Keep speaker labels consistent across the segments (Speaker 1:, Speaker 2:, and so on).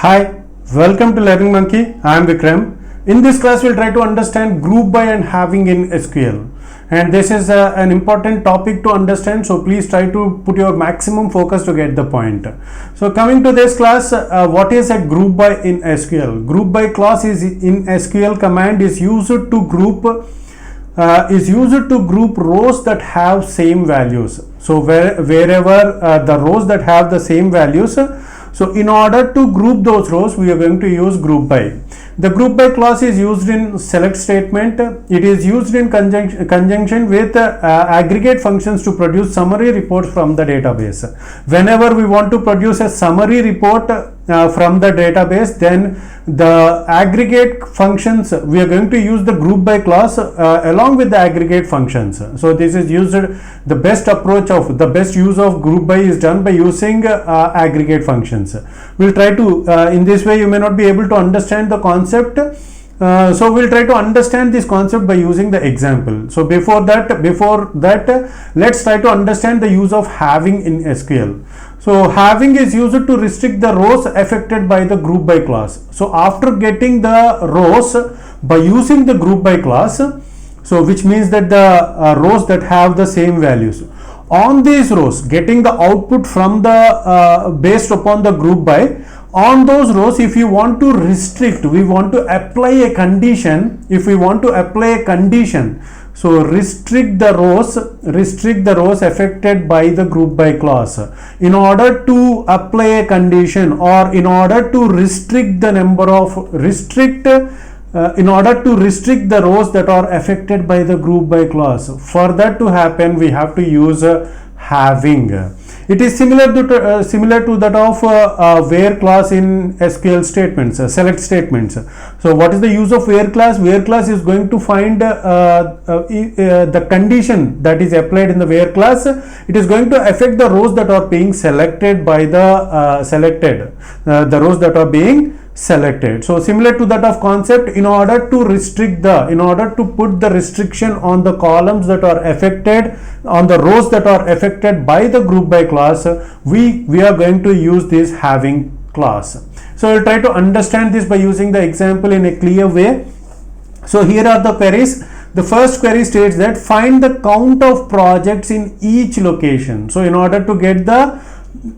Speaker 1: Hi, welcome to Learning Monkey. I am Vikram. In this class, we'll try to understand group by and having in SQL. And this is an important topic to understand. So please try to put your maximum focus to get the point. So coming to this class, what is a group by in SQL? Group by clause is in SQL command is used to group rows that have same values. So wherever the rows that have the same values, so in order to group those rows, we are going to use group by. The group by clause is used in select statement. It is used in conjunction with aggregate functions to produce summary reports from the database. Whenever we want to produce a summary report from the database, then the aggregate functions, we are going to use the group by clause along with the aggregate functions. So this is used, the best approach of the best use of group by is done by using aggregate functions. We'll try to in this way you may not be able to understand the concept. So we'll try to understand this concept by using the example. So before that let's try to understand the use of having in SQL. So having is used to restrict the rows affected by the group by clause. So after getting the rows by using the group by clause, so which means that the rows that have the same values, on these rows, getting the output from the based upon the group by, on those rows, if you want to restrict, we want to apply a condition. If we want to apply a condition, so restrict the rows affected by the group by clause. In order to apply a condition, or in order to restrict the number of in order to restrict the rows that are affected by the group by clause, for that to happen, we have to use having. It is similar to that of where clause in SQL statements, select statements. So what is the use of where clause? Where clause is going to find the condition that is applied in the where clause. It is going to affect the rows that are being selected by the the rows that are being selected. So similar to that of concept, in order to put the restriction on the columns that are affected, on the rows that are affected by the group by clause, we are going to use this having clause. So I'll try to understand this by using the example in a clear way. So here are the queries. The first query states that find the count of projects in each location. So in order to get the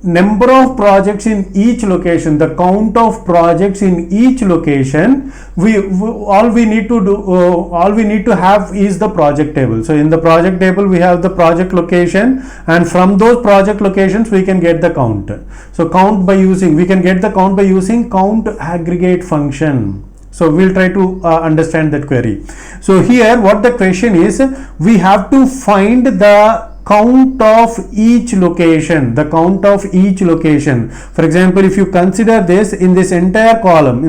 Speaker 1: number of projects in each location, the count of projects in each location, all we need to have is the project table. So in the project table we have the project location, and from those project locations we can get the count. So we can get the count by using count aggregate function. So we'll try to understand that query. So here what the question is, we have to find the count of each location, For example, if you consider this, in this entire column,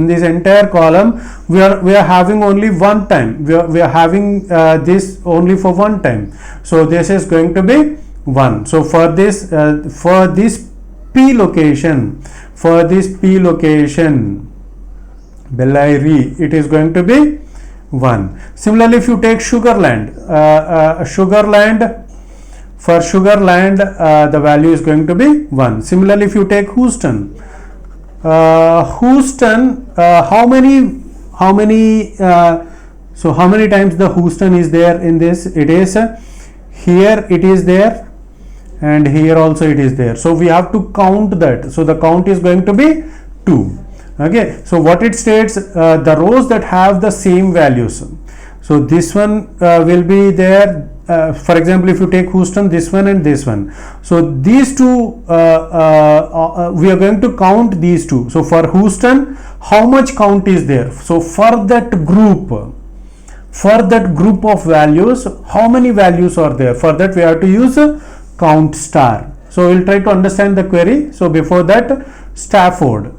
Speaker 1: we are having only one time. We are having this only for one time. So this is going to be 1. So for this P location, Bellary, it is going to be 1. Similarly, if you take Sugarland, for Sugarland, the value is going to be 1. Similarly, if you take Houston, how many times the Houston is there in this? It is here, it is there, and here also it is there. So we have to count that. So the count is going to be 2. Okay. So what it states, the rows that have the same values. So this one will be there. For example, if you take Houston, this one and this one, so these two we are going to count these two. So for Houston, how much count is there? So for that group of values, how many values are there? For that we have to use count star. So we'll try to understand the query. So before that, Stafford.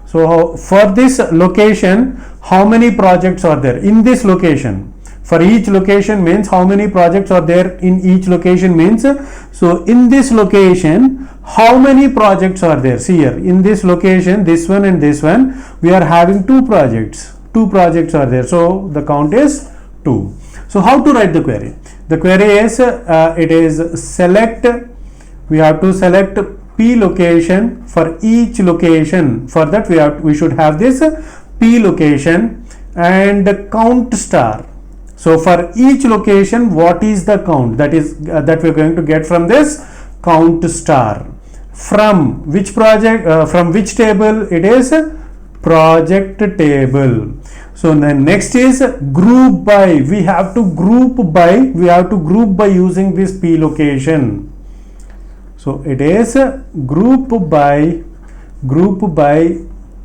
Speaker 1: So for this location, how many projects are there in this location? For each location means how many projects are there in each location means. So in this location, how many projects are there? See here, in this location, this one and this one, we are having 2 projects. 2 projects are there. So the count is 2. So how to write the query? The query is, it is select, we have to select p location for each location. For that we should have this p location and count star. So for each location, what is the count that is that we are going to get from this count star? From which project, from which table? It is project table. So then next is group by. We have to group by. We have to group by using this p location. So it is group by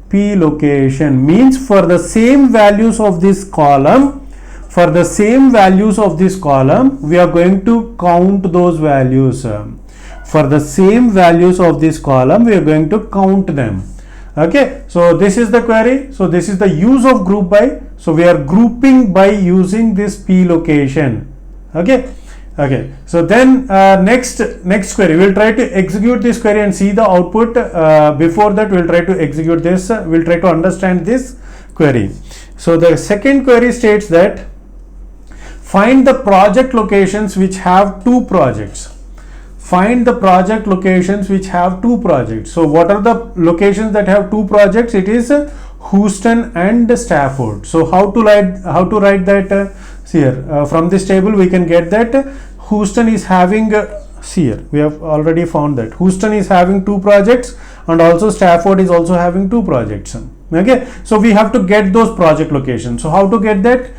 Speaker 1: p location, means for the same values of this column. For the same values of this column, we are going to count those values. For the same values of this column, we are going to count them. Okay, so this is the query. So this is the use of group by. So we are grouping by using this p location. Okay, okay. So then next query, we'll try to execute this query and see the output. Before that, we'll try to execute this. We'll try to understand this query. So the second query states that find the project locations which have two projects. Find the project locations which have two projects. So what are the locations that have two projects? It is Houston and Stafford. So how to write that? See here, from this table we can get that Houston is having, see here, we have already found that Houston is having two projects and also Stafford is also having two projects. Okay, so we have to get those project locations. So how to get that?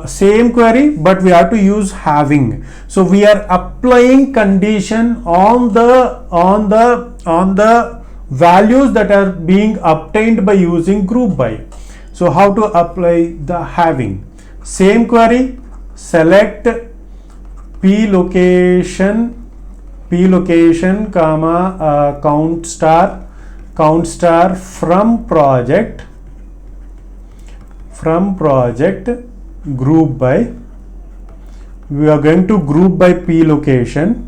Speaker 1: Same query, but we have to use having. So we are applying condition on the values that are being obtained by using group by. So how to apply the having? Same query, select p location comma count star from project group by. We are going to group by p location.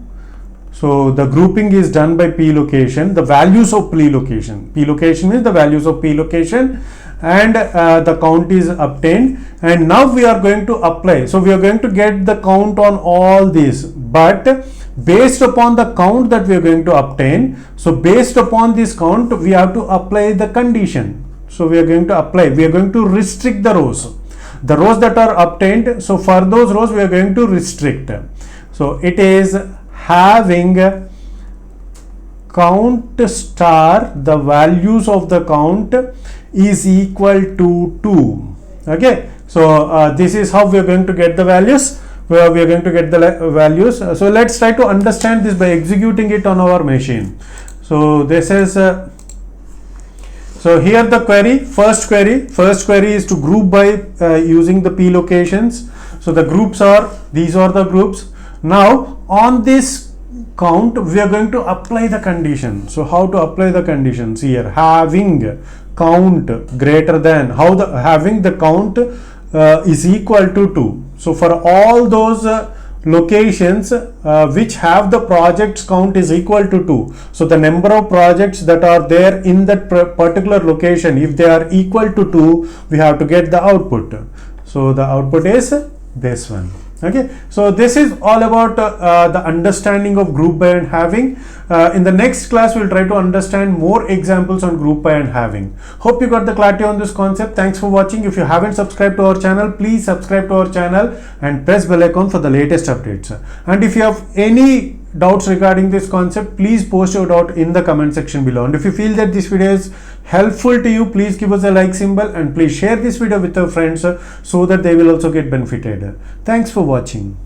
Speaker 1: So the grouping is done by p location, the values of p location. P location means the values of p location, and the count is obtained. And now we are going to apply. So we are going to get the count on all these, but based upon the count that we are going to obtain. So based upon this count, we have to apply the condition. So we are going to restrict the rows that are obtained. So for those rows, we are going to restrict. So it is having count star, the values of the count is equal to 2. Okay, so this is how we are going to get the values. We are going to get the values. So let's try to understand this by executing it on our machine. So this is so here the query, first query is to group by using the p locations. So the groups are, these are the groups. Now on this count, we are going to apply the condition. So how to apply the conditions here? Having count greater than, having the count is equal to 2. So for all those locations which have the projects count is equal to 2. So the number of projects that are there in that particular location, if they are equal to 2, we have to get the output. So the output is this one. Okay, so this is all about the understanding of group by and having. In the next class, we'll try to understand more examples on group by and having. Hope you got the clarity on this concept. Thanks for watching. If you haven't subscribed to our channel, please subscribe to our channel and press bell icon for the latest updates. And if you have any doubts regarding this concept, please post your doubt in the comment section below. And if you feel that this video is helpful to you, please give us a like symbol and please share this video with your friends so that they will also get benefited. Thanks for watching.